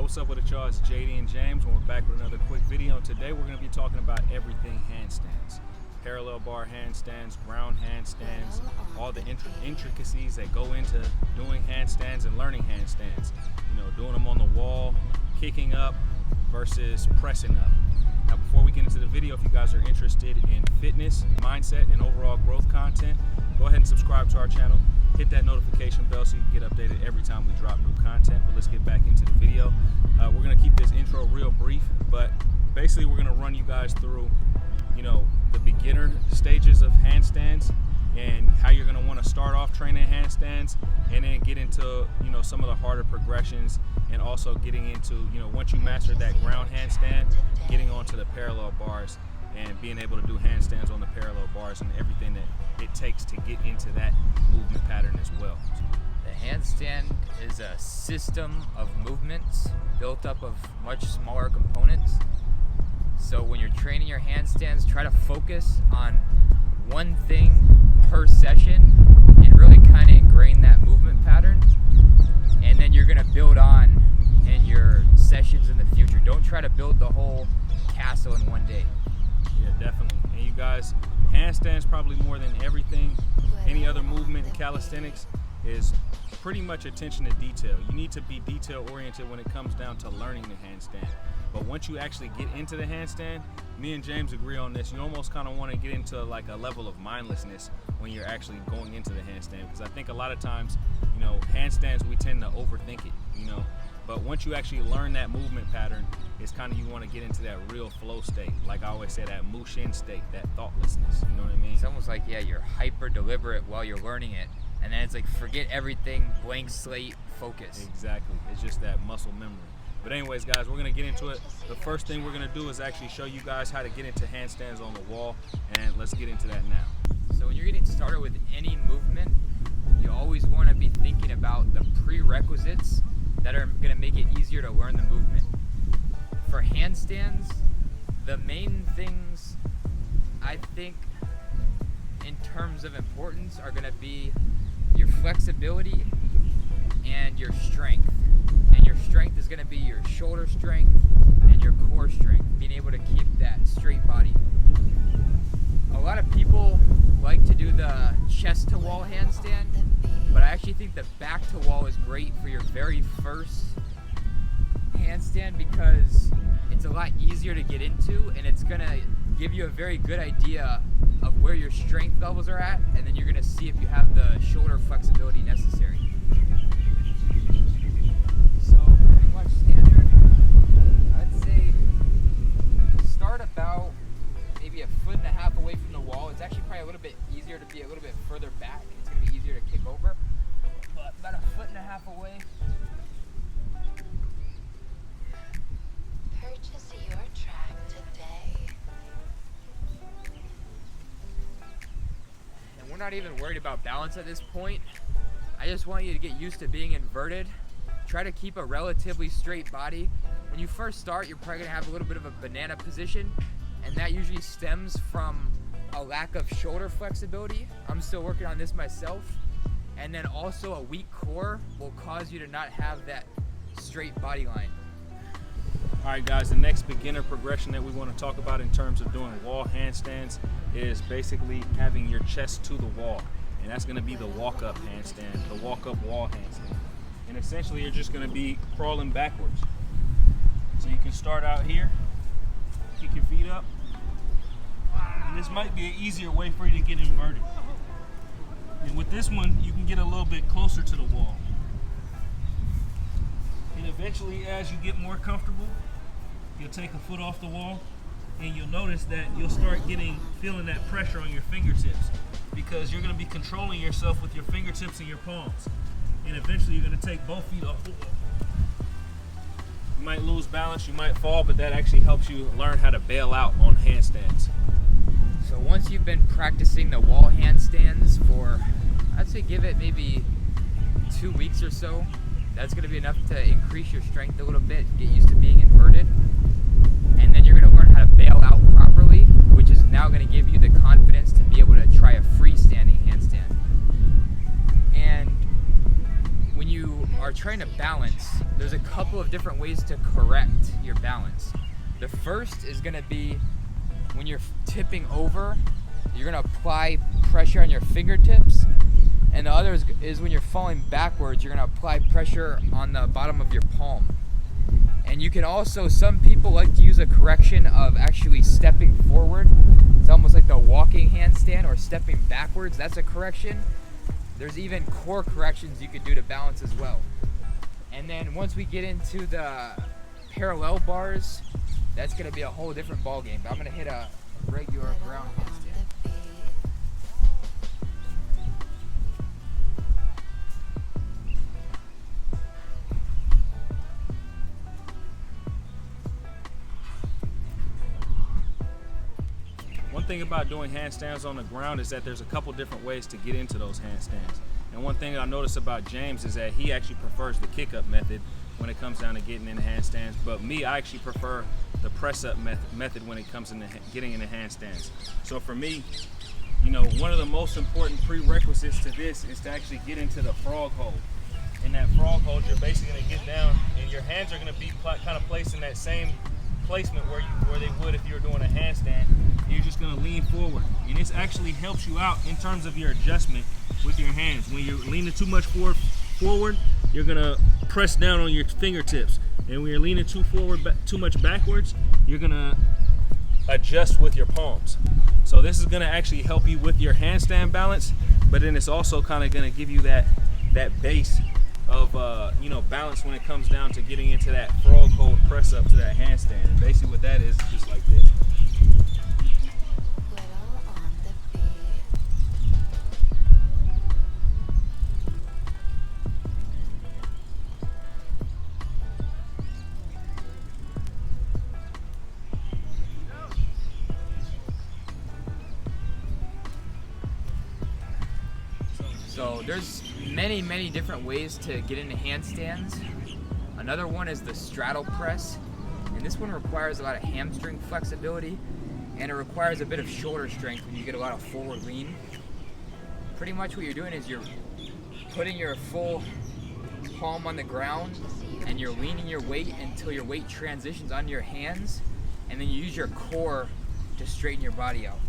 what's up with it, y'all? It's JD and James, and we're back with another quick video. Today we're going to be talking about everything handstands. Parallel bar handstands, ground handstands, all the intricacies that go into doing handstands and learning handstands. You know, doing them on the wall, kicking up versus pressing up. Now, before we get into the video, if you guys are interested in fitness, mindset, and overall growth content, go ahead and subscribe to our channel. Hit that notification bell so you can get updated every time we drop new content. But let's get back into the video. We're going to keep this intro real brief, but basically we're going to run you guys through, you know, the beginner stages of handstands and how you're going to want to start off training handstands, and then get into, you know, some of the harder progressions, and also getting into, you know, once you master that ground handstand, getting onto the parallel bars and being able to do handstands on the parallel bars and everything that it takes to get into that movement pattern as well. The handstand is a system of movements built up of much smaller components. So when you're training your handstands, try to focus on one thing per session and really kind of ingrain that movement pattern. And then you're going to build on in your sessions in the future. Don't try to build the whole castle in one day. Yeah, definitely. And you guys, handstands probably more than everything, any other movement in calisthenics, is pretty much attention to detail. You need to be detail oriented when it comes down to learning the handstand. But once you actually get into the handstand, me and James agree on this, you almost kind of want to get into like a level of mindlessness when you're actually going into the handstand, because I think a lot of times, you know, handstands, we tend to overthink it, you know. But once you actually learn that movement pattern, it's kind of, you want to get into that real flow state. Like I always say, that mushin state, that thoughtlessness, you know what I mean? It's almost like, yeah, you're hyper deliberate while you're learning it. And then it's like, forget everything, blank slate, focus. Exactly. It's just that muscle memory. But anyways, guys, we're going to get into it. The first thing we're going to do is actually show you guys how to get into handstands on the wall. And let's get into that now. So when you're getting started with any movement, you always want to be thinking about the prerequisites that are going to make it easier to learn the movement. For handstands, the main things I think in terms of importance are going to be your flexibility and your strength. And your strength is going to be your shoulder strength and your core strength, being able to keep that straight body. A lot of people like to do the chest to wall handstand, but I actually think the back to wall is great for your very first handstand, because it's a lot easier to get into, and it's going to give you a very good idea of where your strength levels are at, and then you're going to see if you have the shoulder flexibility necessary. So pretty much standard, I'd say start about maybe 1.5 feet away from the wall. It's actually probably a little bit easier to be a little bit further back. It's going to be easier to kick over, but about 1.5 feet away. Purchase your track today. And we're not even worried about balance at this point. I just want you to get used to being inverted. Try to keep a relatively straight body. When you first start, you're probably gonna have a little bit of a banana position, and that usually stems from a lack of shoulder flexibility. I'm still working on this myself. And then also a weak core will cause you to not have that straight body line. All right, guys, the next beginner progression that we want to talk about in terms of doing wall handstands is basically having your chest to the wall. And that's going to be the walk-up handstand, the walk-up wall handstand. And essentially, you're just going to be crawling backwards. So you can start out here, kick your feet up. And this might be an easier way for you to get inverted. And with this one, you can get a little bit closer to the wall. And eventually, as you get more comfortable, you'll take a foot off the wall, and you'll notice that you'll start feeling that pressure on your fingertips, because you're going to be controlling yourself with your fingertips and your palms. And eventually you're going to take both feet off the wall. You might lose balance, you might fall, but that actually helps you learn how to bail out on handstands. So once you've been practicing the wall handstands for, I'd say give it maybe 2 weeks or so, that's going to be enough to increase your strength a little bit, get used to being inverted. And then you're going to learn how to bail out properly, which is now going to give you the confidence to be able to try a freestanding handstand. And when you are trying to balance, there's a couple of different ways to correct your balance. The first is gonna be when you're tipping over, you're gonna apply pressure on your fingertips. And the other is when you're falling backwards, you're gonna apply pressure on the bottom of your palm. And you can also, some people like to use a correction of actually stepping forward. It's almost like the walking handstand or stepping backwards. That's a correction. There's even core corrections you could do to balance as well. And then once we get into the parallel bars, that's gonna be a whole different ball game. But I'm gonna hit a regular ground handstand. One thing about doing handstands on the ground is that there's a couple different ways to get into those handstands. And one thing I noticed about James is that he actually prefers the kick-up method when it comes down to getting into handstands. But me, I actually prefer the press-up method when it comes into getting into handstands. So for me, you know, one of the most important prerequisites to this is to actually get into the frog hold. In that frog hold, you're basically going to get down, and your hands are going to be kind of placed in that same placement where they would if you were doing a handstand. You're just going to lean forward, and this actually helps you out in terms of your adjustment with your hands. When you're leaning too much forward, you're going to press down on your fingertips, and when you're leaning too much backwards, you're going to adjust with your palms. So this is going to actually help you with your handstand balance, but then it's also kind of going to give you that base of balance when it comes down to getting into that frog hold press up to that handstand. And basically what that is just like this. So there's many different ways to get into handstands. Another one is the straddle press, and this one requires a lot of hamstring flexibility, and it requires a bit of shoulder strength when you get a lot of forward lean. Pretty much what you're doing is you're putting your full palm on the ground and you're leaning your weight until your weight transitions onto your hands, and then you use your core to straighten your body out.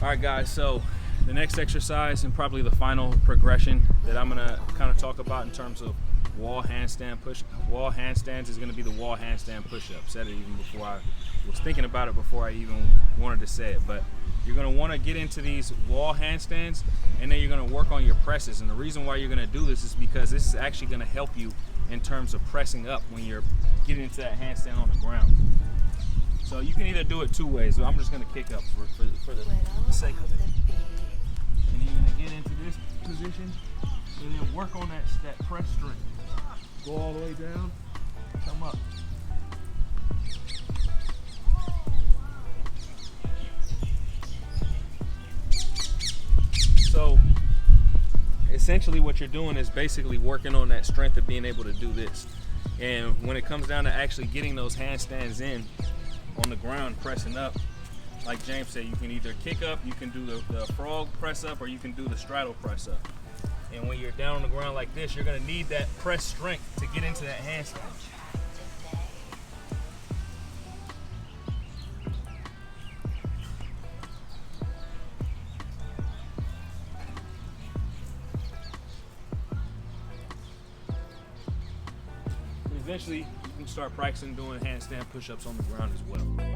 All right, guys, so the next exercise and probably the final progression that I'm gonna kind of talk about in terms of wall handstands is gonna be the wall handstand push-up. Said it even before I was thinking about it, before I even wanted to say it. But you're gonna wanna get into these wall handstands, and then you're gonna work on your presses. And the reason why you're gonna do this is because this is actually gonna help you in terms of pressing up when you're getting into that handstand on the ground. So you can either do it two ways. So I'm just going to kick up for the sake of it. And you're going to get into this position and then work on that press strength. Go all the way down, come up. So essentially what you're doing is basically working on that strength of being able to do this. And when it comes down to actually getting those handstands in on the ground, pressing up, like James said, you can either kick up, you can do the frog press up, or you can do the straddle press up. And when you're down on the ground like this, you're going to need that press strength to get into that handstand. And eventually, you can start practicing doing handstand push-ups on the ground as well.